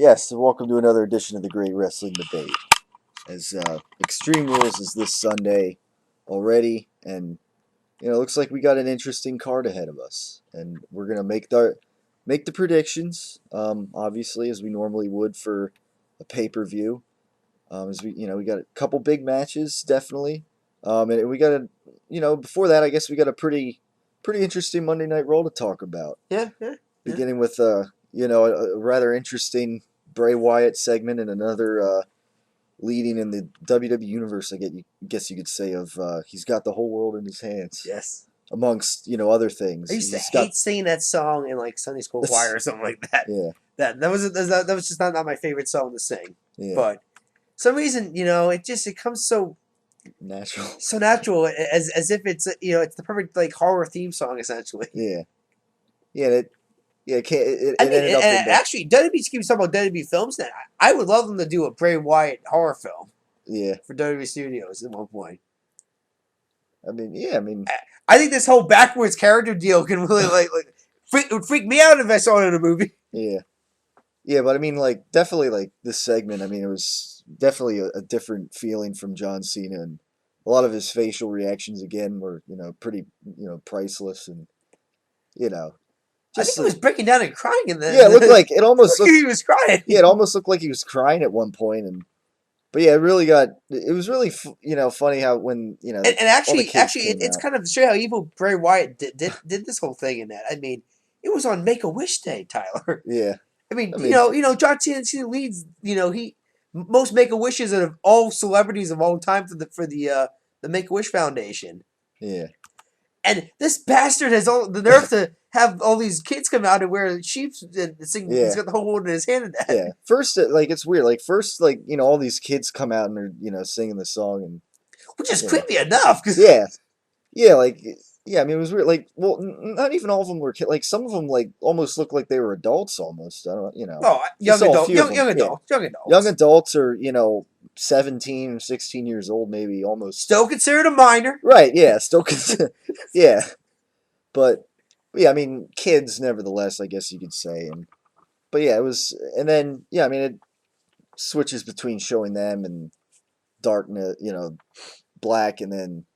Yes, welcome to another edition of the Great Wrestling Debate. As Extreme Rules is this Sunday already, and it looks like we got an interesting card ahead of us, and we're gonna make the predictions, obviously as we normally would for a pay-per-view. As we got a couple big matches, definitely, and we got before that, I guess we got a pretty interesting Monday Night Raw to talk about. Yeah. Beginning with a rather interesting Bray Wyatt segment and another leading in the WWE universe. Guess you could say of he's got the whole world in his hands. Yes. Amongst other things. I used to hate singing that song in like Sunday school choir or something like that. Yeah. That was just not my favorite song to sing. Yeah. But some reason it comes so natural. So natural as if it's it's the perfect like horror theme song essentially. Yeah. Yeah. It I mean, ended up and actually, WWE keeps talking about WWE films. Now, I would love them to do a Bray Wyatt horror film. Yeah. For WWE Studios at one point. I think this whole backwards character deal can really freak me out if I saw it in a movie. Yeah. Yeah, but definitely this segment. It was definitely a different feeling from John Cena, and a lot of his facial reactions again were pretty priceless, and I think he was breaking down and crying in the. Yeah, it looked like he was crying. Yeah, it almost looked like he was crying at one point, but yeah, it was really funny how when and actually it's kind of to show how evil Bray Wyatt did this whole thing in that. I mean, it was on Make-A-Wish Day, Tyler. Yeah. I mean John Cena leads. Most Make-A-Wishes of all celebrities of all time for the Make-A-Wish Foundation. Yeah. And this bastard has all the nerve to have all these kids come out and wear sheep's and sing. Yeah. He's got the whole world in his hand. At that. Yeah. First, it's weird. First, all these kids come out and they're singing the song, and which is creepy enough. Yeah. Yeah. It was weird. Not even all of them were kids. Some of them almost looked like they were adults almost. I don't. Oh, young adults. Young adults are 17, 16 years old, maybe almost. Still considered a minor. Right, yeah, still considered. Yeah. But, yeah, kids, nevertheless, I guess you could say. But, yeah, it was. And then, yeah, it switches between showing them and darkness, black, and then,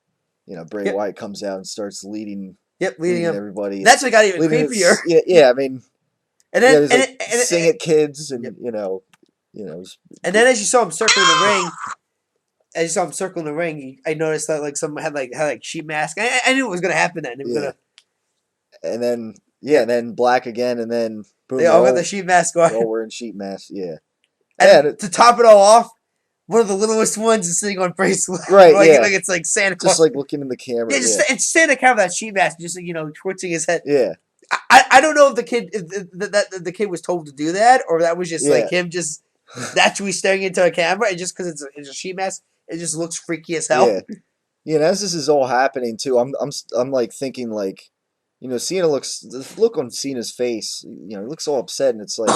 Bray Wyatt comes out and starts leading everybody. That's what got even creepier. And then sing at kids, and, and then as you saw him circling the ring, I noticed that someone had sheet mask. I knew it was gonna happen then. And then and then black again, and then boom, they all got the sheet mask on. All wearing sheet masks, yeah. And to top it all off, one of the littlest ones is sitting on Bray's lap. Right, like it's like Santa Claus. Just looking in the camera. Yeah, it's Santa Claus with that sheet mask, just twitching his head. Yeah. I don't know if the kid was told to do that, or that was just him just naturally staring into a camera, and just because it's a sheet mask, it just looks freaky as hell. Yeah. Yeah, and as this is all happening too, I'm thinking Cena the look on Cena's face, he looks all upset, and it's look,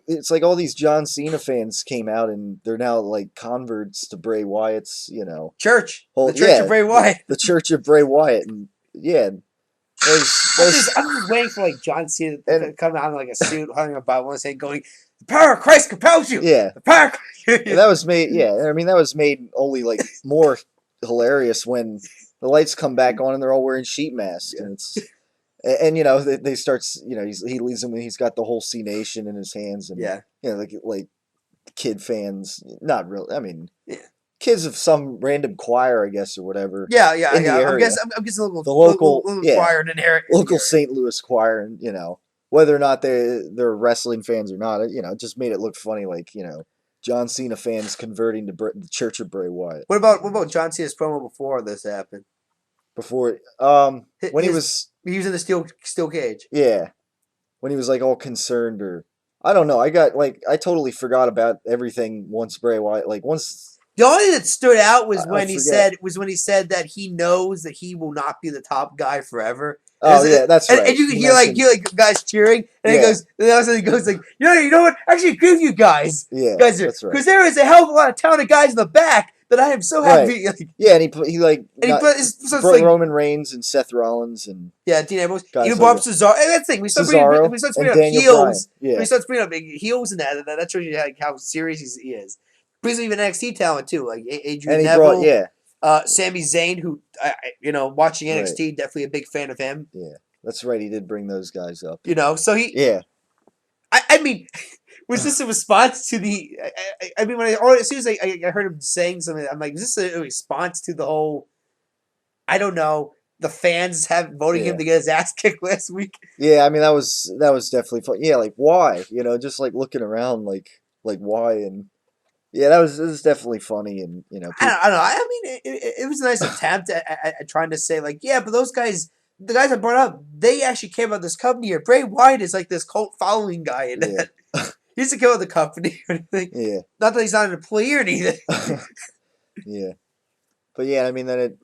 it's like all these John Cena fans came out, and they're now converts to Bray Wyatt's, church. The Church of Bray Wyatt. The Church of Bray Wyatt, and yeah. I'm just waiting for John Cena to come out in a suit, holding a Bible, and saying, "Going, the power of Christ compels you." Yeah, the power. And that was made. Yeah, that was made only more hilarious when the lights come back on and they're all wearing sheet masks, and it's they start. He leads them when he's got the whole C Nation in his hands, and kid fans, not really. Kids of some random choir, I guess, or whatever. Yeah. I'm guessing the local choir in area. Local St. Louis choir, and whether or not they're wrestling fans or not, it just made it look funny, John Cena fans converting to the Church of Bray Wyatt. What about John Cena's promo before this happened? When he was in the steel cage. Yeah, when he was all concerned, or I don't know. I totally forgot about everything once Bray Wyatt once. The only thing that stood out was when he said that he knows that he will not be the top guy forever. That's right. And you could hear guys cheering, and he goes, and all of a sudden he goes you know what? I actually agree with you guys. Yeah, guys, that's right. Because there is a hell of a lot of talented guys in the back that I am so Right. happy. Like, Yeah, and he like and he not, put so it's brought like Roman Reigns and Seth Rollins and yeah, Dean Ambrose. guys Even like brought up that. Cesaro. And that's the thing. Cesaro We start and bringing up Daniel Bryan. heels. Yeah, We start bringing up heels and that shows you like how serious he is. Brings up even NXT talent too, like Adrian and he brought Neville, yeah, Sami Zayn, who watching right. NXT, definitely a big fan of him. Yeah, that's right. He did bring those guys up. So he, Yeah, I mean, was this a response to the? I mean, as soon as I heard him saying something, I'm like, is this a response to the whole? I don't know. The fans have voting him yeah, to get his ass kicked last week. yeah. I mean, that was definitely fun. Yeah, like why? Just like looking around, like why and yeah, it was definitely funny and people. I don't know. I mean, it was a nice attempt at trying to say like, yeah, but those guys, the guys I brought up, they actually came out of this company here. Bray Wyatt is like this cult following guy, and Yeah, he used to go with the company or anything. yeah, Not that he's not an employee or anything. yeah. But yeah, I mean, then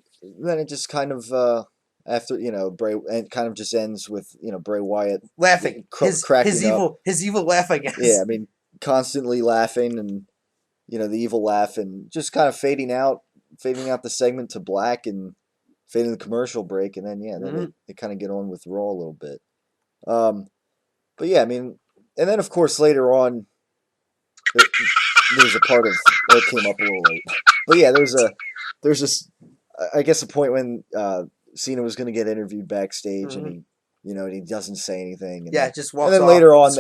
it just kind of after Bray and kind of just ends with Bray Wyatt Laughing, cracking up. his evil laugh, I guess. Yeah, I mean, constantly laughing and the evil laugh and just kind of fading out the segment to black and fading the commercial break, and then they kind of get on with Raw a little bit. But yeah, I mean, and then of course later on, there's a part of that came up a little late, but yeah, there's this I guess a point when Cena was going to get interviewed backstage, and and he doesn't say anything, and Yeah, then, just walks and then off. later on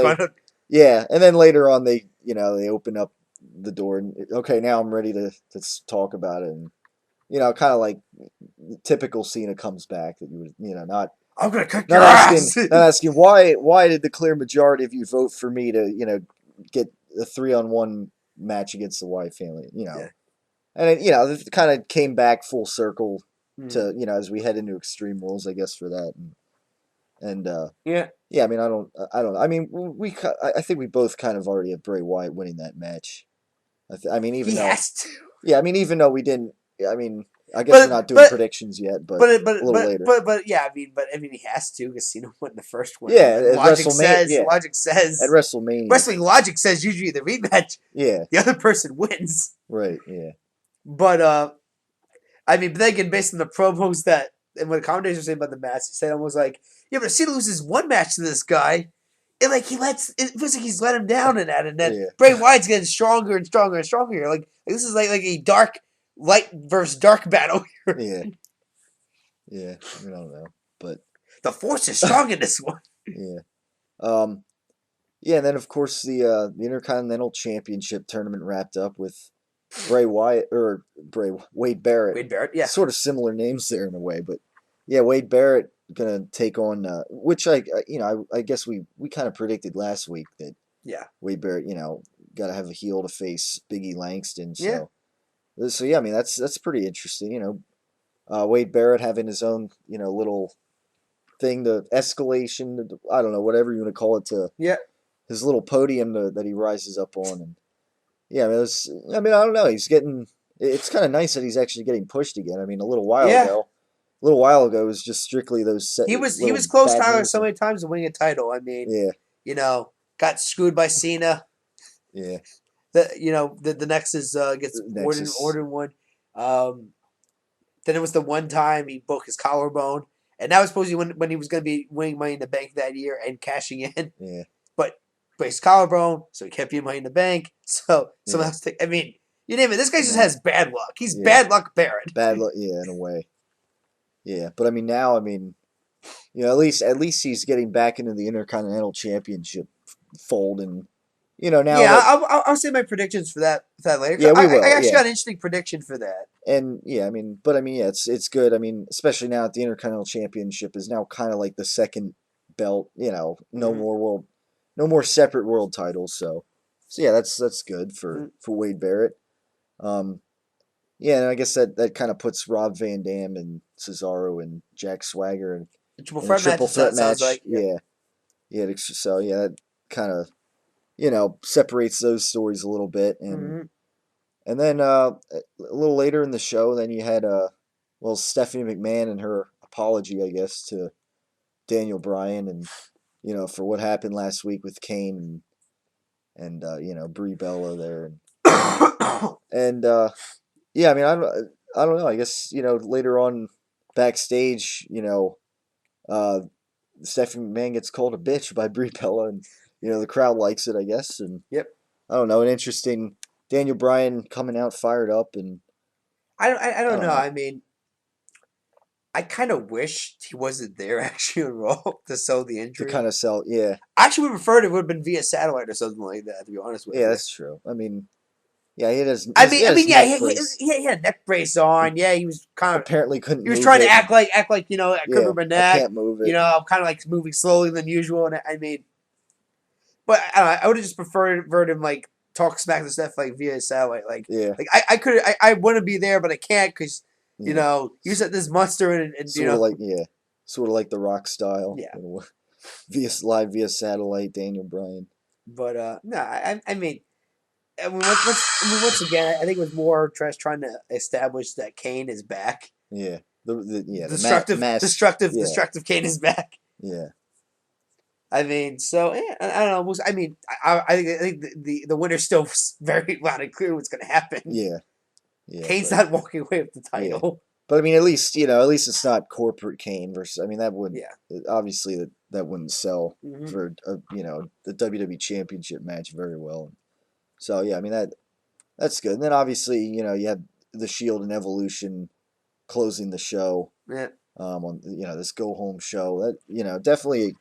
and then later on they open up the door and okay, now I'm ready to talk about it, and kind of like typical Cena comes back that you would not I'm gonna kick your ass. not asking why did the clear majority of you vote for me to get a 3-on-1 match against the Wyatt family, Yeah. and it kind of came back full circle to as we head into Extreme Rules, I guess, for that, and Yeah. yeah, I mean, I don't. I mean, I think we both kind of already have Bray Wyatt winning that match. I mean, even He though, has to. yeah, I mean, even though we didn't, I mean, I guess we're not doing predictions yet, but a little later. But yeah, I mean, he has to because Cena won the first one. Yeah, at Logic WrestleMania. says At WrestleMania, wrestling logic says usually the rematch, yeah, the other person wins. right, yeah, But I mean, but then again, based on the promos that and what the commentators were saying about the match, he said almost like, yeah, but Cena loses one match to this guy. And like it feels like he's let him down in that, and then yeah. Bray Wyatt's getting stronger and stronger and stronger. Like this is like a dark light versus dark battle. Yeah, yeah. I mean, I don't know, but The Force is strong in this one. yeah, yeah. And then of course the Intercontinental Championship tournament wrapped up with Wade Barrett. Wade Barrett, yeah. Sort of similar names there in a way, but yeah, Wade Barrett gonna take on which I guess we kind of predicted last week that Wade Barrett got to have a heel to face Big E Langston. So yeah, I mean that's pretty interesting. Wade Barrett having his own little thing, the escalation, I don't know, whatever you want to call it, to his little podium that he rises up on, and yeah, I mean I don't know, he's getting. It's kind of nice that he's actually getting pushed again. I mean, a little while ago, it was just strictly those. He was close, Tyler, so many times to winning a title. I mean, got screwed by Cena. Yeah. The Nexus gets ordered one. Then it was the one time he broke his collarbone, and that was supposedly when he was going to be winning Money in the Bank that year and cashing in. Yeah. But breaks his collarbone, so he kept getting Money in the Bank. So someone else. I mean, you name it. This guy just has bad luck. He's bad luck Barrett. Bad luck, yeah, in a way. Yeah, but I mean now, at least he's getting back into the Intercontinental Championship fold, and now. Yeah, I'll say my predictions for that later. Yeah, we will. I actually got an interesting prediction for that. And yeah, yeah, it's good. I mean, especially now that the Intercontinental Championship is now kind of like the second belt. No more separate world titles. So yeah, that's good for Wade Barrett. Yeah, and I guess that kind of puts Rob Van Dam and Cesaro and Jack Swagger in a triple threat match. Like, yeah. So yeah, that kind of separates those stories a little bit, and then a little later in the show, then you had Stephanie McMahon and her apology, I guess, to Daniel Bryan, and for what happened last week with Kane and Brie Bella there, and yeah, I mean, I don't know. I guess later on backstage, uh, Stephanie McMahon gets called a bitch by Brie Bella, and the crowd likes it, I guess. And Yep. I don't know, an interesting Daniel Bryan coming out fired up, and I I don't don't know. know I mean, I kind of wished he wasn't there actually on Raw to sell the to injury. kind of sell. Yeah, I actually would prefer it would have been via satellite or something like that. To be honest with yeah, you. that's true. I mean, yeah, he had his he I had mean, his yeah, neck brace. he had a neck brace on. Yeah, he was kind of Apparently couldn't he was move trying to it. And, act like I couldn't yeah, move my I neck. can't move You it. know, I'm kind of like moving slowly than usual. And I mean, but I, don't know, I would have just preferred him like talk smack to stuff like via satellite. Yeah, I could I want to be there, but I can't because yeah, he was at this monster and sort of like yeah, sort of like the Rock style. yeah. Via live via satellite, Daniel Bryan. But no, I mean, once again, I think it was more just trying to establish that Kane is back. Yeah, the mask. Yeah, Destructive Kane is back. yeah, I mean, so yeah, I don't know. I mean, I think the winner's still very loud and clear what's going to happen. yeah, yeah. Kane's But not walking away with the yeah, title. but I mean, at least it's not corporate Kane versus. I mean, that would Yeah. obviously that wouldn't sell Hmm. for the WWE Championship match very well. So yeah, I mean that's good. And then obviously you have the Shield and Evolution closing the show. Yeah. On this go home show that definitely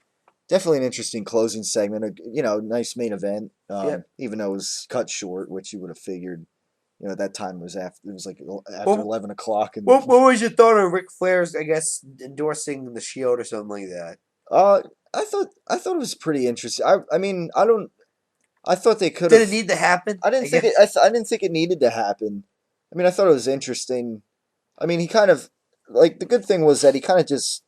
an interesting closing segment. Nice main event. Yep. Even though it was cut short, which you would have figured. At that time it was like after Well, 11 o'clock, and what was your thought on Ric Flair's, I guess, endorsing the Shield or something like that? uh, I thought it was pretty interesting. I mean I thought they could Did it have. need to happen? I didn't I think it. guess. I didn't think it needed to happen. I mean, I thought it was interesting. I mean, he kind of like the good thing was that he kind of just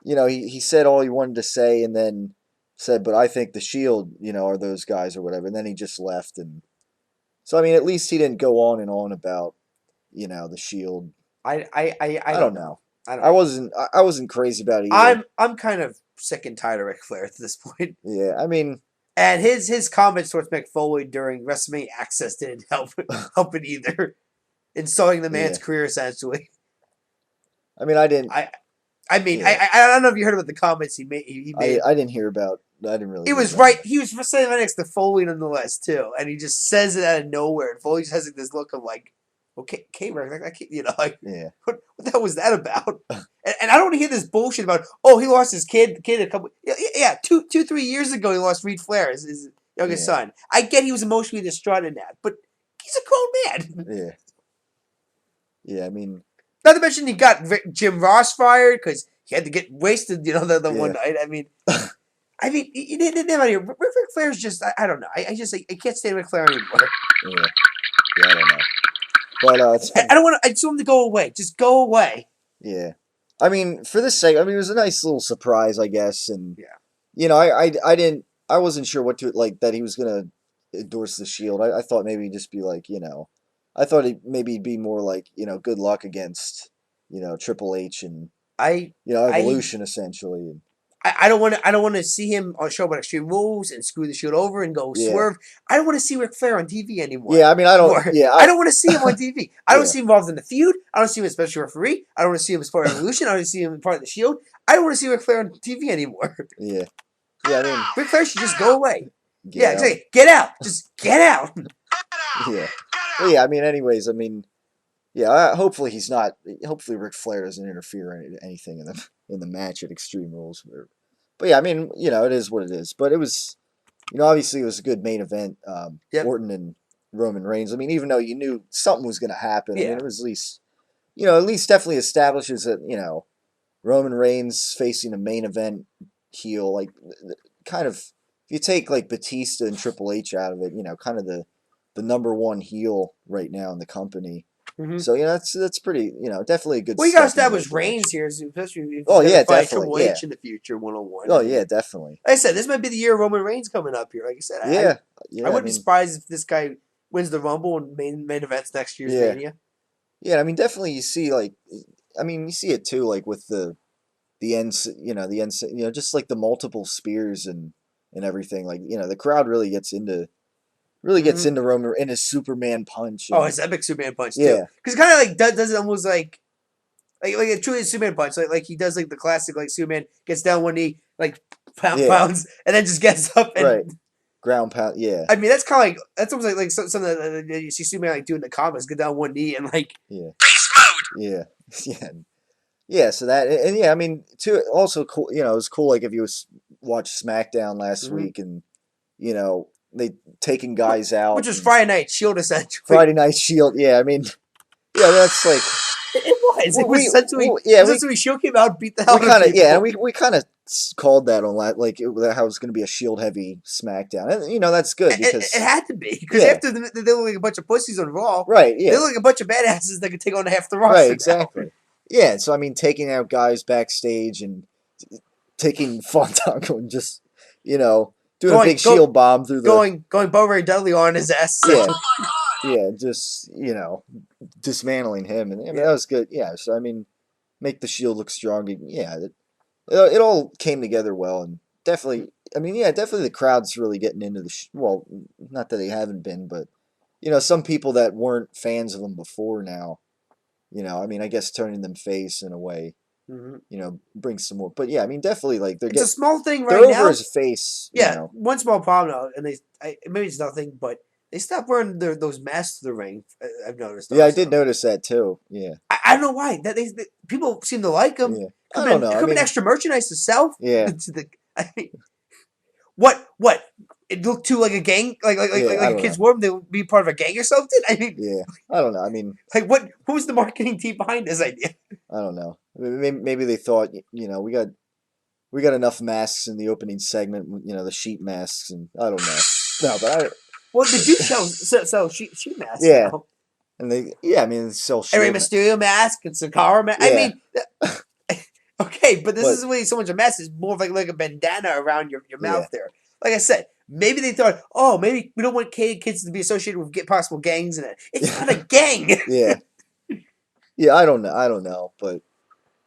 he said all he wanted to say and then said, but I think the Shield, are those guys or whatever. And then he just left. And so, I mean, at least he didn't go on and on about, the Shield. I I don't don't know. know. I don't know. I wasn't crazy about it either. I'm kind of sick and tired of Ric Flair at this point. Yeah, I mean, And his comments towards Mick Foley during WrestleMania Access didn't help it either. Insulting the man's yeah. career essentially. I mean, I didn't. I mean, Yeah. I don't know if you heard about the comments he made. He made. I didn't hear about. I didn't really. It hear was about right. it. He was sitting right next to Foley nonetheless too, and he just says it out of nowhere. And Foley just has like this look of like, okay, Rick, like, like Yeah. what the hell was that about? And I don't want to hear this bullshit about he lost his kid a couple 3 years ago he lost Reed Flair, his youngest Yeah. son. I get he was emotionally distraught in that, but he's a grown man. Yeah. Yeah. I mean. Not to mention he got Jim Ross fired because he had to get wasted, the one night. I mean, he didn't have any. Ric Flair's just, I don't know. I can't stand Ric Flair anymore. Yeah. Yeah. I don't know. But I don't want to. I just want him to go away. Just go away. yeah. I mean, for this segment, I mean, it was a nice little surprise, I guess, and Yeah. I didn't, I wasn't sure what to like that he was gonna endorse the Shield. I thought maybe he'd just be like, I thought maybe he'd be more like, good luck against, Triple H and I Evolution essentially. I don't want to see him on a show about Extreme Rules and screw the Shield over and go Yeah. swerve. I don't want to see Ric Flair on TV anymore. Yeah, I mean, I don't. Yeah, I don't want to see him on TV. I don't Yeah. see him involved in the feud. I don't see him as special referee. I don't want to see him as part of Evolution. I don't want to see him as part of the Shield. I don't want to see Ric Flair on TV anymore. Yeah. Yeah, I mean, Ric Flair should just go away. get out. Exactly. Get out. Just get out. Yeah. Well, yeah, I mean, anyways, I mean, yeah. Hopefully he's not. Hopefully Ric Flair doesn't interfere in anything in the match at Extreme Rules. But yeah, I mean, it is what it is. But it was, obviously it was a good main event. Yep. Orton and Roman Reigns. I mean, even though you knew something was going to happen, I Yeah. mean, it was at least definitely establishes that Roman Reigns facing a main event heel, like kind of if you take like Batista and Triple H out of it, kind of the number one heel right now in the company. Mm-hmm. So that's pretty, definitely a good. Well, you got to step in the establish right Reigns direction. here, especially if he's Oh, gonna yeah, fight definitely, Triple H in the future, 1-on-1. Oh yeah, definitely. Like I said, this might be the year of Roman Reigns coming up here. Like I said, Yeah, I wouldn't be surprised if this guy wins the Rumble and main events next year's Mania. Yeah, I mean, definitely you see you see it too, like with the end, just like the multiple spears and everything. Like the crowd really gets into really gets into Roman in his Superman punch. Oh, his epic Superman punch too. Yeah. Because kind of like does it almost like a truly Superman punch. Like he does like the classic like Superman gets down one knee like pounds and then just gets up and right. Ground pound. Yeah. I mean that's kind of like that's almost like something that you see Superman like doing in the comics, get down one knee and like beast mode. Yeah. Yeah. Yeah. So that and yeah, I mean too. Also cool. You know, it was cool. Like if you watched SmackDown last week and you know they taking guys out, which was Friday Night Shield essentially. Friday Night Shield. Yeah. I mean, yeah, that's like. It was. It was essentially Shield came out and beat the hell out of people. Yeah, we kind of called that on like how it was going to be a Shield heavy SmackDown, and you know that's good because it had to be because after they look like a bunch of pussies on Raw, right? Yeah, they look like a bunch of badasses that could take on half the roster. Right, exactly. Now. Yeah, so I mean, taking out guys backstage and taking Fandango and just doing a big Shield bomb through going Bo Ray Dudley on his ass. Yeah. Yeah, just dismantling him, and I mean, that was good. Yeah, so I mean, make the Shield look strong. Yeah, it all came together well, and definitely. I mean, yeah, definitely the crowd's really getting into the. Well, not that they haven't been, but some people that weren't fans of them before now. I mean, I guess turning them face in a way. Mm-hmm. Brings some more. But yeah, I mean, definitely like it's a small thing right now. They're over as a face. Yeah, one small problem though, and maybe it's nothing, but. They stopped wearing those masks to the ring. I've noticed. Yeah, I did notice that too. Yeah, I don't know why. People seem to like them. Yeah. I don't know. Could be extra merchandise to sell. Yeah. I mean, what? It looked too like a gang, like a kid's warm. They would be part of a gang or something. I mean, yeah, I don't know. I mean, like what? Who was the marketing team behind this idea? I don't know. Maybe they thought, we got enough masks in the opening segment. The sheet masks, and I don't know. No, but well, they do sell sheet masks. Yeah. Now. And I mean, they sell Rey Mysterio mask and Sakara mask. Yeah. I mean, okay, but this isn't really so much a mask. It's more of like a bandana around your mouth there. Like I said, maybe they thought, maybe we don't want kids to be associated with possible gangs in it. It's not a gang. Yeah. Yeah, I don't know, but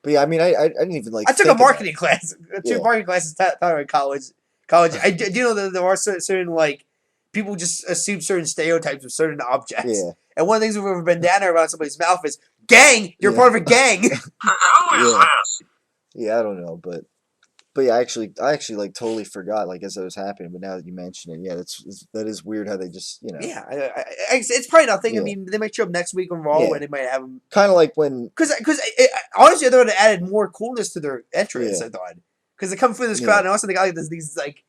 yeah, I mean, I didn't even like. I took a marketing class. I took marketing classes in college. I do know that there are certain like. People just assume certain stereotypes of certain objects. Yeah. And one of the things with a bandana around somebody's mouth is, gang! You're part of a gang! Yeah, I don't know, but yeah, I actually like totally forgot like as that was happening, but now that you mention it, yeah, that is weird how they just, Yeah, it's probably nothing. Yeah. I mean, they might show up next week on Raw and they might have them. Kind of like when... Because honestly, I thought it added more coolness to their entrance, I thought. Because they come through this crowd and also they got like these like,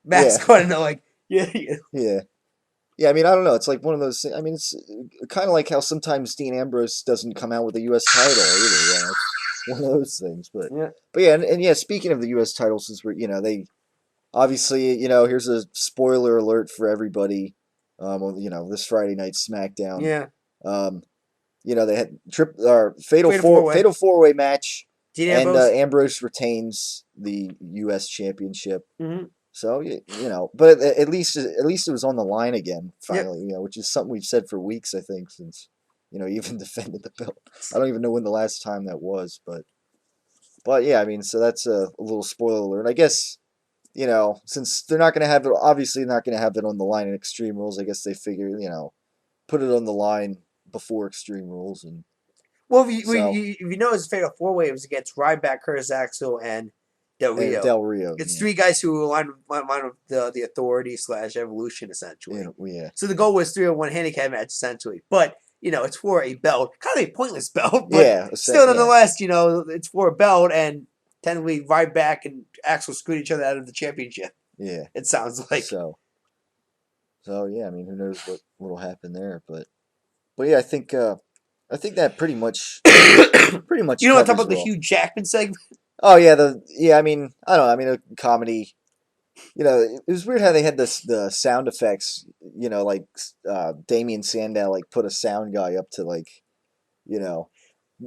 masks on and they're like, Yeah. Yeah, I mean, I don't know. It's like one of those things. I mean, it's kind of like how sometimes Dean Ambrose doesn't come out with a U.S. title either. Yeah, it's one of those things. But yeah, and yeah, speaking of the U.S. title, since we're, they obviously, here's a spoiler alert for everybody. This Friday night SmackDown. Yeah. They had fatal four-way match, Dean Ambrose. And Ambrose retains the U.S. championship. Mm-hmm. So but at least it was on the line again finally. Which is something we've said for weeks, I think, since he even defended the belt. I don't even know when the last time that was, but yeah, I mean, so that's a little spoiler alert. I guess since they're not going to have it, obviously not going to have it on the line in Extreme Rules. I guess they figure put it on the line before Extreme Rules and. Well, if you know his fatal four-way, it was against Ryback, Curtis Axel, and Del Rio. It's three guys who align with the Authority / Evolution, essentially. Yeah. So the goal was 3-on-1 handicap match, essentially. But, it's for a belt. Kind of a pointless belt. But still, nonetheless, it's for a belt. And technically, Ryback and Axel screwed each other out of the championship. Yeah. It sounds like. So yeah, I mean, who knows what will happen there. But yeah, I think that pretty much. You know what I'm talking about the Hugh Jackman segment? Oh yeah, I mean, I don't know. I mean, a comedy. It was weird how they had the sound effects. Like Damien Sandow put a sound guy up to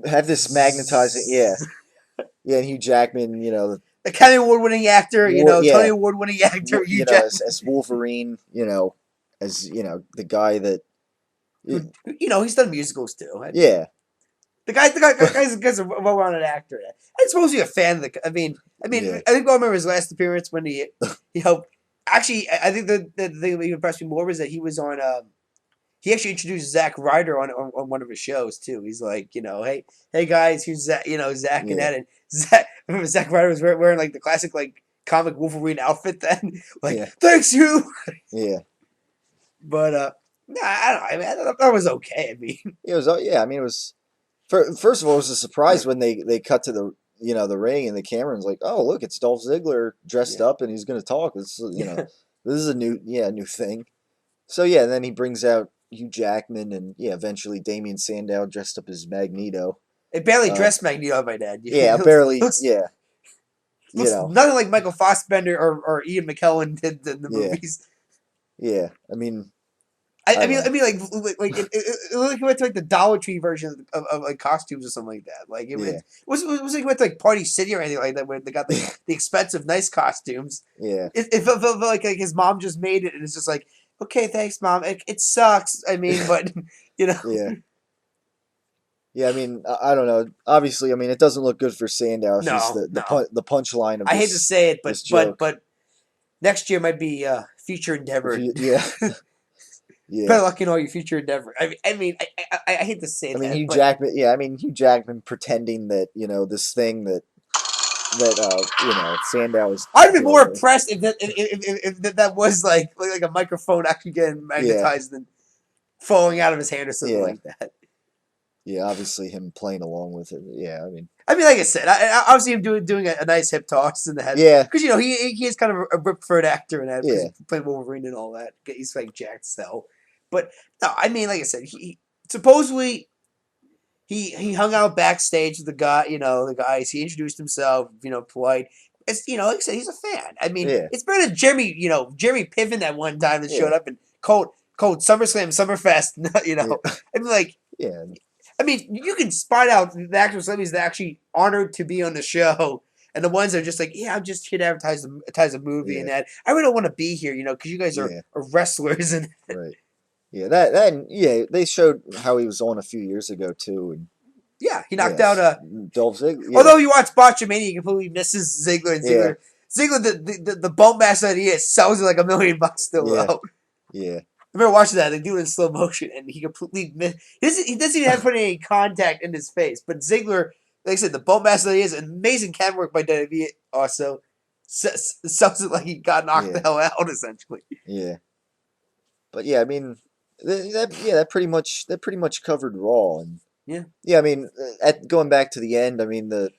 have this magnetizing. Yeah, and Hugh Jackman. Academy Award-winning actor. Tony Award-winning actor. Hugh Jackman as Wolverine. As the guy that. He's done musicals too. Yeah. The guy's a well-rounded actor. I'm supposed to be a fan of the. I mean, I think I remember his last appearance when he helped Actually, I think the thing that impressed me more was that he was on. He actually introduced Zack Ryder on one of his shows too. He's like, hey guys, here's Zack, Zack and Yeah, Ed, and Zack. I remember Zack Ryder was wearing like the classic like comic Wolverine outfit then. Like, yeah, thanks you. yeah. But nah, I don't know. I mean, I thought that was okay. I mean, It was. Yeah, I mean, it was. First of all, it was a surprise when they cut to the the ring and the camera's like, oh look, it's Dolph Ziggler dressed yeah, up and he's gonna talk. This yeah. this is a new thing. So yeah, and then he brings out Hugh Jackman and yeah, eventually Damien Sandow dressed up as Magneto. It barely Uh, dressed Magneto, my dad. yeah, It barely. looks Yeah, looks know. nothing like Michael Fassbender or Ian McKellen did in the Yeah, movies. yeah. I mean, I, I I don't mean, know. it looked like he went to like the Dollar Tree version of like costumes or something like that. Like Yeah, it was like he went to like Party City or anything like that where they got the expensive nice costumes. yeah, It felt like his mom just made it and it's just like, okay, thanks, mom. It sucks. I mean, but you know, yeah. Yeah, I mean, I don't know. Obviously, I mean, it doesn't look good for Sandow if he's no, the no. the punchline of I hate to this say it, this joke. but next year might be future If endeavor. you, yeah, yeah. Better luck in all your future endeavor. I hate to say I mean, that, Hugh but Jackman. Yeah, I mean, Hugh Jackman pretending that this thing that Sandow is I'd be more dealing with. impressed if that was like a microphone actually getting Yeah, magnetized and falling out of his hand or something yeah, like that. yeah. Obviously, him playing along with it. Yeah, I mean, I mean, like I said, I obviously him doing a nice hip toss in the head yeah, because he is kind of a Rip Ford actor in that because yeah, he played Wolverine and all that. He's like jacked cell, but no, I mean, like I said, he supposedly he hung out backstage with the guys. He introduced himself, polite. It's like I said, he's a fan. I mean, yeah, it's better than Jeremy Piven at one time that showed yeah, up and cold SummerSlam, Summerfest. yeah, I mean, like, yeah, I mean, you can spot out the actual celebrities that are actually honored to be on the show. And the ones that are just like, yeah, I'm just here to advertise a movie yeah, and that. I really don't want to be here, because you guys are yeah. wrestlers and Right. Yeah, that yeah, they showed how he was on a few years ago too, and yeah, he knocked out yes, Dolph Ziggler. Yeah, Although you watch Botchamania, you completely misses Ziggler and yeah, Ziggler, the bone mass that he is, sells it like $1 million still yeah, though. yeah, I remember watching that. They do it in slow motion, and he completely he doesn't even have to put any contact in his face. But Ziggler, like I said, the bone mass that he is, amazing camera work by WWE. Also, sells it like he got knocked the yeah, hell out essentially. yeah. But yeah, I mean, that pretty much covered Raw, and Yeah. yeah, I mean, at going back to the end, I mean it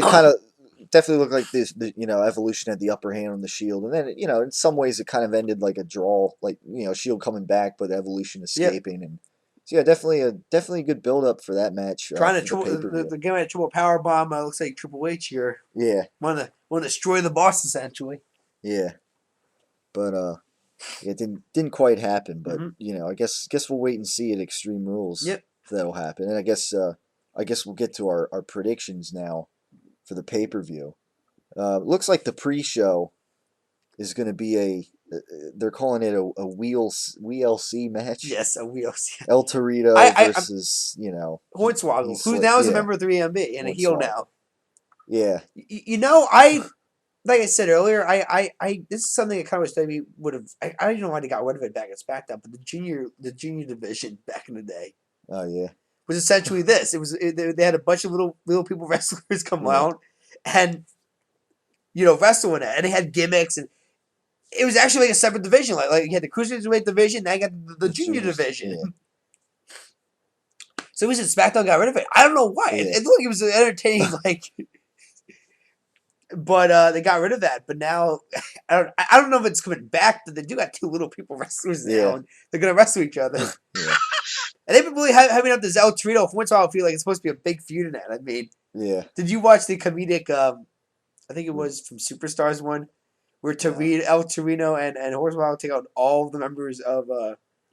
kind of definitely looked like the Evolution had the upper hand on the Shield, and then in some ways it kind of ended like a draw, like Shield coming back but Evolution escaping, and so yeah, definitely a good build up for that match Trying for to the pay per view. the game at triple power bomb. Looks like Triple H here. Yeah, Want to destroy the boss essentially. yeah, but it didn't quite happen, but Mm-hmm. I guess we'll wait and see at Extreme Rules Yep. if that'll happen, and I guess we'll get to our predictions now for the pay per view. Looks like the pre-show is going to be they're calling it a WLC match. Yes, a wheel. El Torito I versus Hornswoggle, who now is a member of 3MB and a heel Hornswoggle. now. Yeah, I like I said earlier, this is something that kind of wish WWE would have. I don't know why they got rid of it back at SmackDown, but the junior division back in the day oh yeah, was essentially this. They had a bunch of little people wrestlers come out and wrestle in it, and they had gimmicks, and it was actually like a separate division. Like you had the cruiserweight division, now you got the junior division. Yeah. So it was that SmackDown got rid of it. I don't know why. Yeah. It looked like it was entertaining, but they got rid of that. But now I don't know if it's coming back. They do got two little people wrestlers now, and they're gonna wrestle each other. Yeah. And they've been really having up this El Torito. For once, I feel like it's supposed to be a big feud in that. I mean, Yeah. did you watch the comedic? I think it was from Superstars one, where El Torino and Hornswoggle take out all of the members of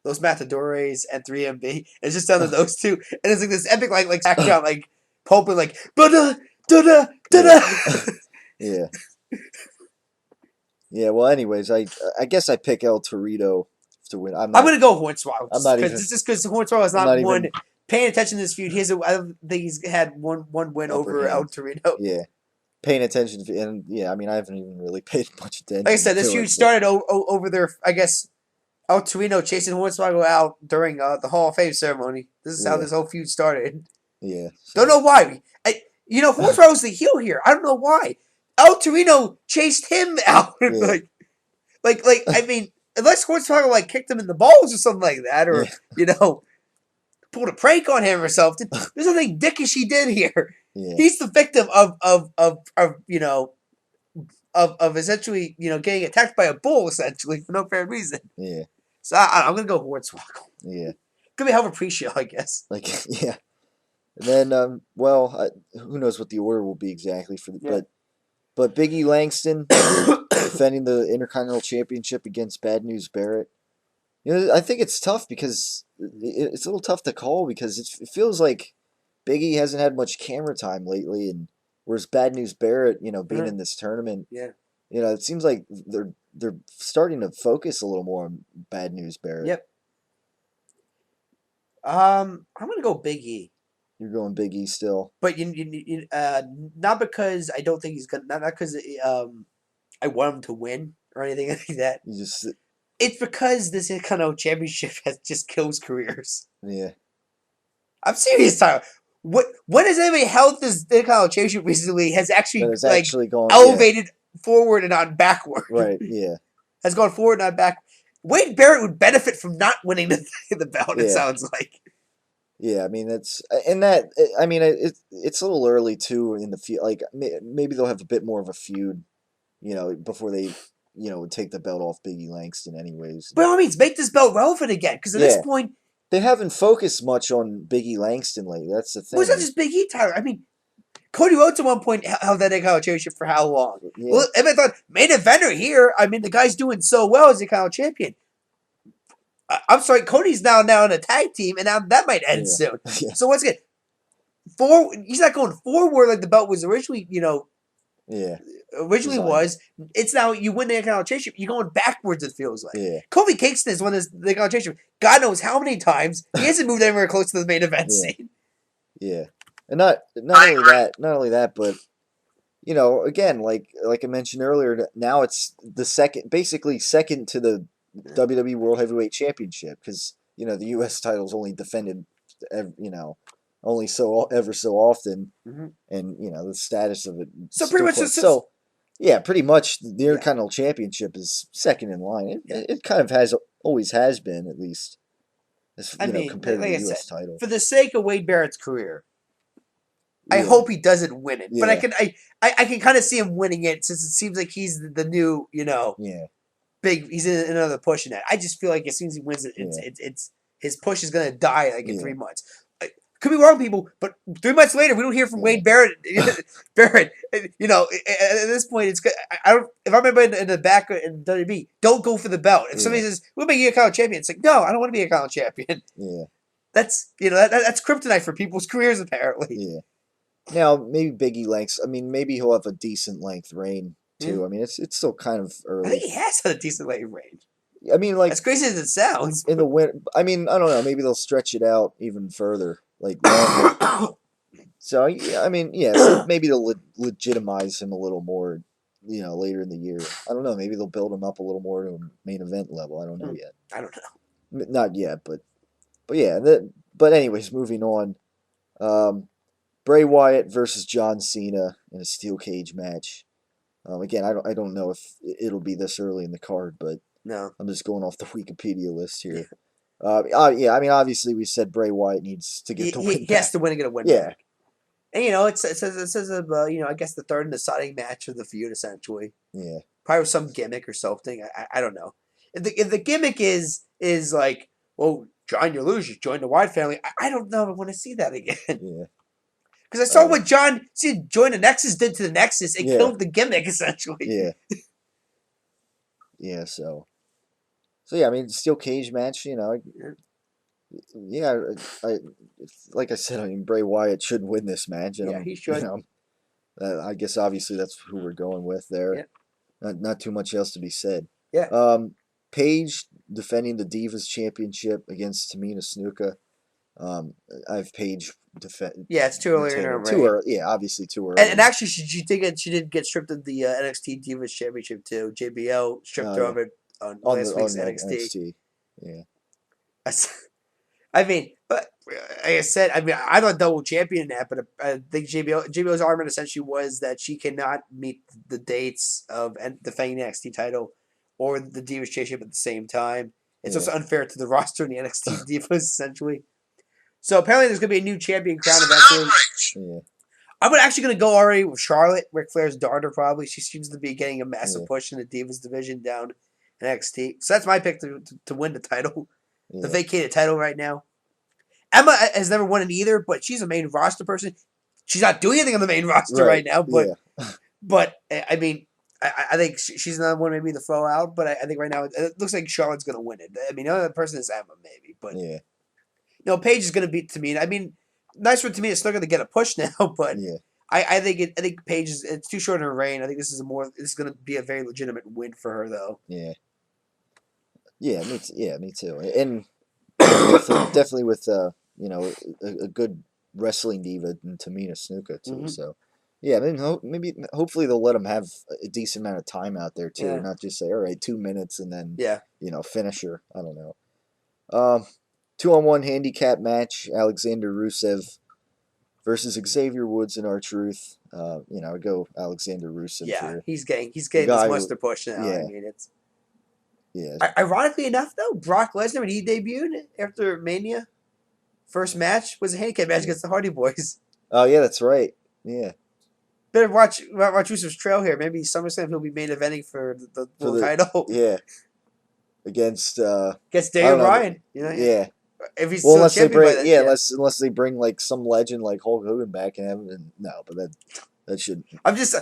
Los Matadores and 3MB. It's just down to those two, and it's like this epic like background like pulping like da da da. Yeah. Yeah. Well, anyways, I guess I pick El Torito to win. I'm gonna go Hornswoggle. I'm not even. Just because Hornswoggle is not one paying attention to this feud. I don't think he's had one win over El Torino. Yeah. paying attention to, and yeah, I mean, I haven't even really paid much attention. Like I said, this to feud it, started over there. I guess El Torino chasing Hornswoggle out during the Hall of Fame ceremony. This is how Yeah. this whole feud started. Yeah. Don't know why. Hornswoggle's the heel here. I don't know why. El Torino chased him out. Yeah. I mean, unless Hornswoggle like kicked him in the balls or something like that, or pulled a prank on him or something. There's nothing dickish he did here. Yeah. He's the victim of essentially getting attacked by a bull essentially for no fair reason. Yeah. So I'm gonna go Hornswoggle. Yeah. Could be Halverpretio, I guess. Like yeah. And then who knows what the order will be exactly for the but Big E Langston defending the Intercontinental Championship against Bad News Barrett. I think it's tough because it's a little tough to call because it feels like Big E hasn't had much camera time lately, and whereas Bad News Barrett, being in this tournament, it seems like they're starting to focus a little more on Bad News Barrett. Yep. I'm gonna go Big E. You're going Big E still, but not because I don't think he's gonna, not because I want him to win or anything like that. It's because this Intercontinental Championship just kills careers. Yeah. I'm serious, Tyler. When has anybody held this Intercontinental Championship recently has actually gone elevated forward and not backward? Right. Yeah. Has gone forward, not back. Wade Barrett would benefit from not winning the belt. It sounds like. Yeah, I mean it's a little early too in the feud. Like maybe they'll have a bit more of a feud, before they would take the belt off Big E Langston anyways. By all means, make this belt relevant again because at this point they haven't focused much on Big E Langston lately. That's the thing. Well, it's not just Big E, Tyler. I mean, Cody Rhodes at one point held that Intercontinental Championship for how long? Yeah. Well, I thought main eventer here. I mean, the guy's doing so well as Intercontinental Champion. I'm sorry, Cody's now in a tag team, and now that might end soon. Yeah. So once again, he's not going forward like the belt was originally, originally was. It's now you win the Intercontinental Championship, you're going backwards. It feels like. Yeah. Kofi Kingston has won the Intercontinental Championship. God knows how many times he hasn't moved anywhere close to the main event scene. Yeah, and not only that, but again, like I mentioned earlier, now it's basically second to the WWE World Heavyweight Championship because the U.S. title's only defended, only ever so often, and the status of it. So pretty much, pretty much the Intercontinental Championship is second in line. It kind of always has been at least. Compared to the U.S. title. For the sake of Wade Barrett's career, I hope he doesn't win it. But I can kind of see him winning it since it seems like he's the new, big. He's in another push in that. I just feel like as soon as he wins it, it's his push is gonna die in 3 months. Could be wrong, people, but 3 months later, we don't hear from Wade Barrett. Barrett, at this point, it's good. I don't. If I remember in the back in WWE, don't go for the belt. If somebody says we'll make you a college champion, it's like no, I don't want to be a college champion. Yeah, that's that's kryptonite for people's careers apparently. Yeah. Now maybe Big E lengths. I mean, maybe he'll have a decent length reign too. I mean, it's still kind of early. I think he has had a decent length reign. I mean, like as crazy as it sounds. In the winter, I mean, I don't know. Maybe they'll stretch it out even further. Like longer. So I mean, maybe they'll legitimize him a little more, later in the year. I don't know. Maybe they'll build him up a little more to a main event level. I don't know yet. I don't know. Not yet, but yeah. But anyways, moving on. Bray Wyatt versus John Cena in a steel cage match. Again, I don't know if it'll be this early in the card, but no, I'm just going off the Wikipedia list here. I mean, obviously, we said Bray Wyatt needs to get the win. He has to win and get a win. Yeah. Back. And, it says I guess the third and deciding match of the feud, essentially. Yeah. Probably some gimmick or something. I don't know. If the gimmick is like, well, John, you lose, you join the Wyatt family, I don't know if I want to see that again. Yeah. Because I saw what John join the Nexus did to the Nexus. It killed the gimmick, essentially. Yeah. Yeah, so yeah, I mean, steel cage match, like I said, I mean, Bray Wyatt should win this match. And he should. I guess obviously that's who we're going with there. Yeah. Not too much else to be said. Yeah. Paige defending the Divas Championship against Tamina Snuka. I have Paige defend. Yeah, it's too early in her Too reign. early. Yeah, obviously too early. And actually, she did get stripped of the NXT Divas Championship too. JBL stripped her of it on last week's NXT. Yeah. I mean, but like I said, I mean, I'm not double champion in that, but I think JBL's argument essentially was that she cannot meet the dates of defending the NXT title or the Divas Championship at the same time. It's also unfair to the roster in the NXT Divas, essentially. So apparently, there's going to be a new champion crown eventually. Yeah. I'm actually going to go already with Charlotte, Ric Flair's daughter, probably. She seems to be getting a massive push in the Divas division down in NXT. So that's my pick to win the title, the vacated title right now. Emma has never won it either, but she's a main roster person. She's not doing anything on the main roster right now, but I mean, I think she's another one maybe to throw out, but I think right now it looks like Charlotte's going to win it. I mean, the other person is Emma maybe, but Paige is going to beat Tamina. I mean, nice for Tamina, still going to get a push now, but I think Paige it's too short in her reign. I think this is going to be a very legitimate win for her though. Yeah, me too. And definitely with a good wrestling diva in Tamina Snuka too. So I mean, hopefully they'll let them have a decent amount of time out there too, not just say all right 2 minutes and then finish her. I don't know. 2-on-1 handicap match: Alexander Rusev versus Xavier Woods and R-Truth. I go Alexander Rusev here. He's getting this muster push now. I mean, it's. Ironically enough, though, Brock Lesnar, when he debuted after Mania, first match was a handicap match against the Hardy Boys. Oh, yeah, that's right. Yeah. Better watch Rusev's trail here. Maybe SummerSlam he'll be main eventing for the world title. Yeah. Against Daniel Bryan. Yeah. If he's still champion by then, unless they bring like some legend like Hulk Hogan back and have him, that shouldn't. I'm just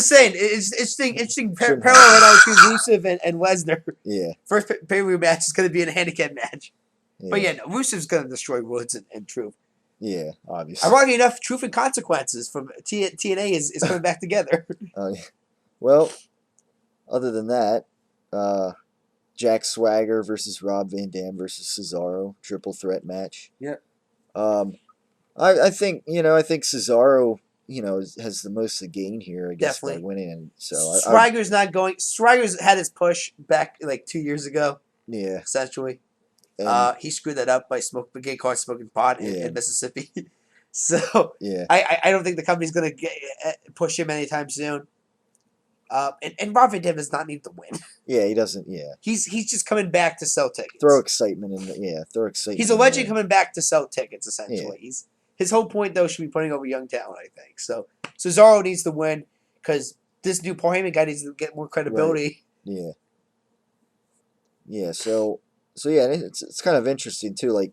saying it's interesting parallel right now between Rusev and Lesnar. Yeah. First pay-per-view match is going to be in a handicap match. Yeah. But Rusev's going to destroy Woods and Truth. Yeah, obviously. Ironically enough, Truth and Consequences from TNA is coming back together. Well, other than that, Jack Swagger versus Rob Van Dam versus Cesaro, triple threat match. Yeah. I think Cesaro, has the most to gain here, I guess, by winning. And so Swagger's not going. Swagger's had his push back like 2 years ago. Yeah. Essentially. He screwed that up by getting caught smoking pot in Mississippi. So I don't think the company's going to push him anytime soon. And Rob Van Dam does not need to win. Yeah, he doesn't. Yeah, he's just coming back to sell tickets. Throw excitement in. Throw excitement. He's allegedly coming back to sell tickets. Essentially, his whole point though should be putting over young talent. I think so. Cesaro needs to win because this new Paul Heyman guy needs to get more credibility. Right. Yeah. So it's kind of interesting too. Like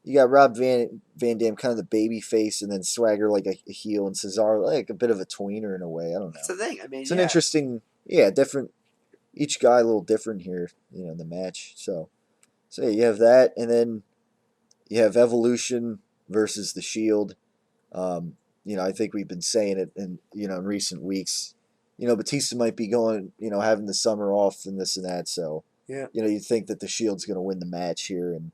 you got Rob Van Dam, kind of the baby face, and then Swagger like a heel, and Cesaro like a bit of a tweener in a way. I don't know. That's the thing. I mean, it's an interesting, different. Each guy a little different here, in the match. So you have that, and then you have Evolution versus the Shield. I think we've been saying it in recent weeks. Batista might be going, having the summer off and this and that. So you think that the Shield's going to win the match here, and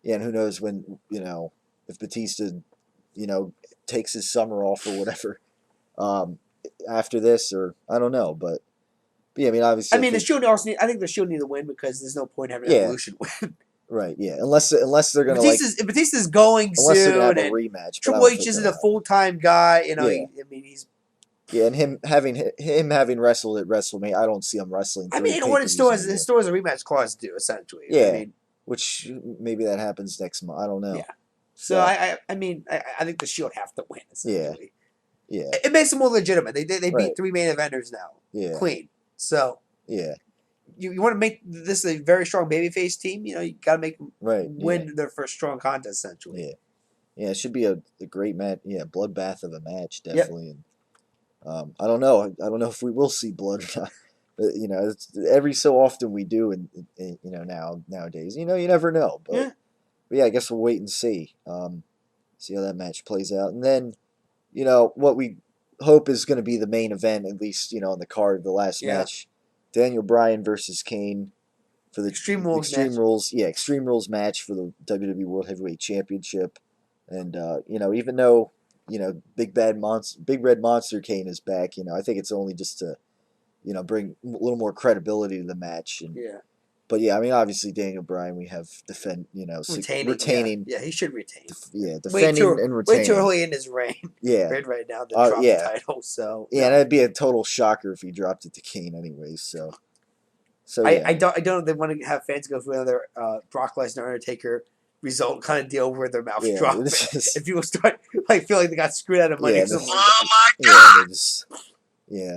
who knows when, if Batista, takes his summer off or whatever, after this, or I don't know, but yeah, I mean, obviously. I think the Shield need to win because there's no point having Evolution win. Right, yeah, unless they're going to if Batista's going unless soon, they're going to have a rematch. Triple H isn't a full-time guy, he's. Yeah, and him having wrestled at WrestleMania, I don't see him wrestling. I mean, what it still has a rematch clause to do, essentially. Yeah. I mean, which maybe that happens next month. I don't know. Yeah. So I think the Shield have to win. Essentially. Yeah. It makes them more legitimate. They beat 3 main eventers now. Yeah. Clean. So. Yeah. You want to make this a very strong babyface team. You got to make them win their first strong contest. Essentially. Yeah. Yeah. It should be a great match. Yeah, bloodbath of a match, definitely. Yep. And I don't know. I don't know if we will see blood or not. But, it's every so often we do, and nowadays, you never know. But I guess we'll wait and see. See how that match plays out, and then, what we hope is going to be the main event, at least on the card, the last match, Daniel Bryan versus Kane for the Extreme Rules. Extreme Rules match for the WWE World Heavyweight Championship. And even though Big Red Monster Kane is back, I think it's only just to bring a little more credibility to the match. And Yeah. But yeah, I mean, obviously Daniel Bryan, we have retaining. Yeah, he should retain. Defending and retaining. Way too early in his reign. Yeah. Right now to drop the title. So yeah, that'd be a total shocker if he dropped it to Kane, anyways. So yeah. I don't know if they want to have fans go through another Brock Lesnar Undertaker result kind of deal where their mouth drops. If people start feel like they got screwed out of money. Yeah, oh my god! Yeah,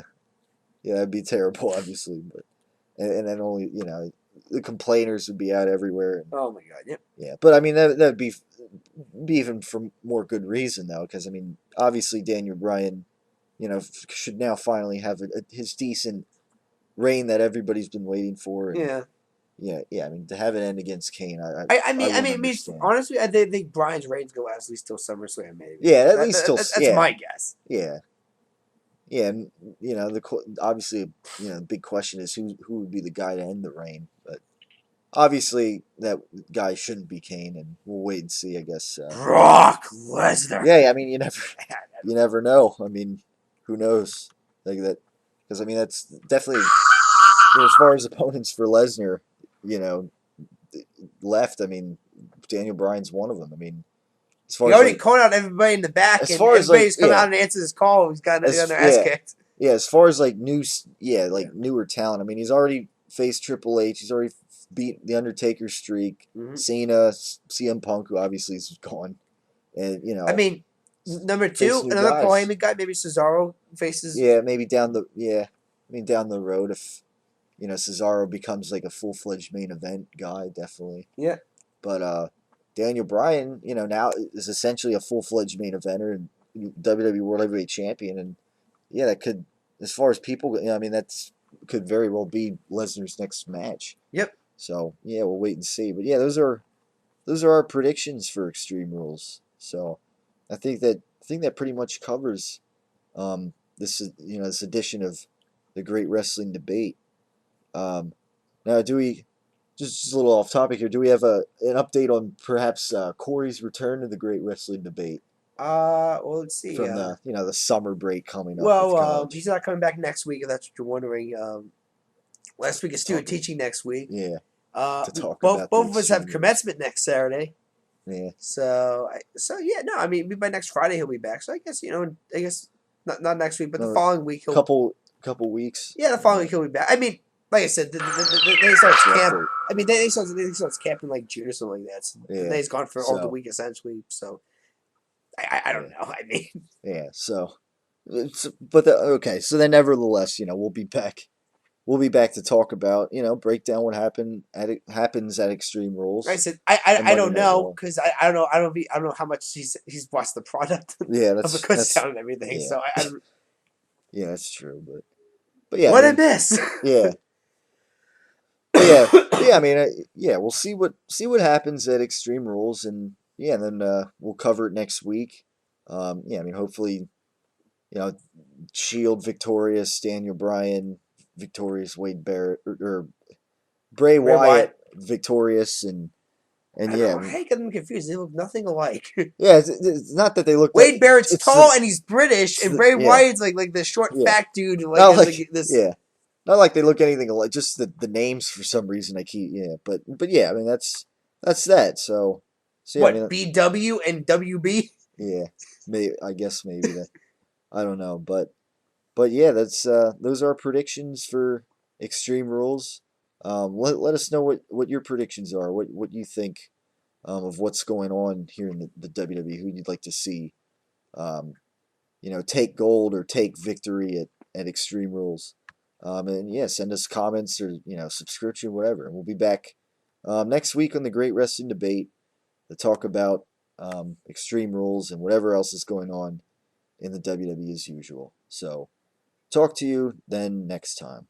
that'd be terrible, obviously, but and then only the complainers would be out everywhere. Oh my god! Yep. Yeah, but I mean that'd be even for more good reason though, because I mean obviously Daniel Bryan, should now finally have his decent reign that everybody's been waiting for. And, yeah. I mean to have it end against Kane, I mean, honestly, I think Bryan's reigns go at least till SummerSlam, maybe. Yeah, at least till that's my guess. Yeah. Yeah, and obviously, the big question is who would be the guy to end the reign, but obviously that guy shouldn't be Kane, and we'll wait and see. I guess. Brock Lesnar. Yeah, I mean you never know. I mean, who knows? Like that, because I mean that's definitely as far as opponents for Lesnar, left. I mean, Daniel Bryan's one of them. I mean. He already called out everybody in the back, and everybody's come out and answered his call. He's got their ass kicked. Yeah, as far as newer talent. I mean, he's already faced Triple H. He's already beat the Undertaker streak. Mm-hmm. Cena, CM Punk, who obviously is gone, and I mean, number 2, another Paul guy. Maybe Cesaro faces. Yeah, maybe down the road if Cesaro becomes like a full-fledged main event guy, definitely. Yeah, but Daniel Bryan, now is essentially a full-fledged main eventer and WWE World Heavyweight Champion, and yeah, that could, as far as people, I mean, could very well be Lesnar's next match. Yep. So yeah, we'll wait and see. But yeah, those are our predictions for Extreme Rules. So I think that pretty much covers this edition of the Great Wrestling Debate. Now, do we? Just a little off topic here. Do we have an update on perhaps Corey's return to the Great Wrestling Debate? Well, let's see. From the summer break coming up. Well, he's not coming back next week, if that's what you're wondering. Last week is student teaching next week. Yeah. Both of us have commencement next Saturday. Yeah. So yeah, no, I mean by next Friday he'll be back. So I guess not next week, but the following week he'll couple weeks. Yeah, the following week he'll be back. I mean, like I said, they start camp. I mean, they starts camp in like June or something like that. So then he's gone for all the week essentially. So I don't know. I mean, yeah. So, okay. So then, nevertheless, we'll be back. We'll be back to talk about break down what happens at Extreme Rules. I said I don't know because I don't know how much he's watched the product. Yeah, of the Kutztown and everything. Yeah. So I don't. Yeah, that's true, but yeah. What a miss. Yeah. Yeah. I mean, we'll see what happens at Extreme Rules, and then we'll cover it next week. I mean, hopefully, Shield victorious, Daniel Bryan victorious, Wade Barrett or Bray Wyatt victorious, and I hate getting them confused. They look nothing alike. Yeah, it's not that they look. Wade Barrett's tall and he's British, and Bray Wyatt's like the short, fat dude. Yeah. Not like they look anything alike. Just the names for some reason I keep. Yeah, but yeah. I mean that's that. So what, I mean, BW and WB? Yeah, I guess maybe that. I don't know, but yeah, that's those are our predictions for Extreme Rules. Let us know what your predictions are. What you think of what's going on here in the WWE. Who you'd like to see, take gold or take victory at Extreme Rules. And yeah, send us comments or subscription, whatever. And we'll be back next week on the Great Wrestling Debate to talk about Extreme Rules and whatever else is going on in the WWE as usual. So talk to you then next time.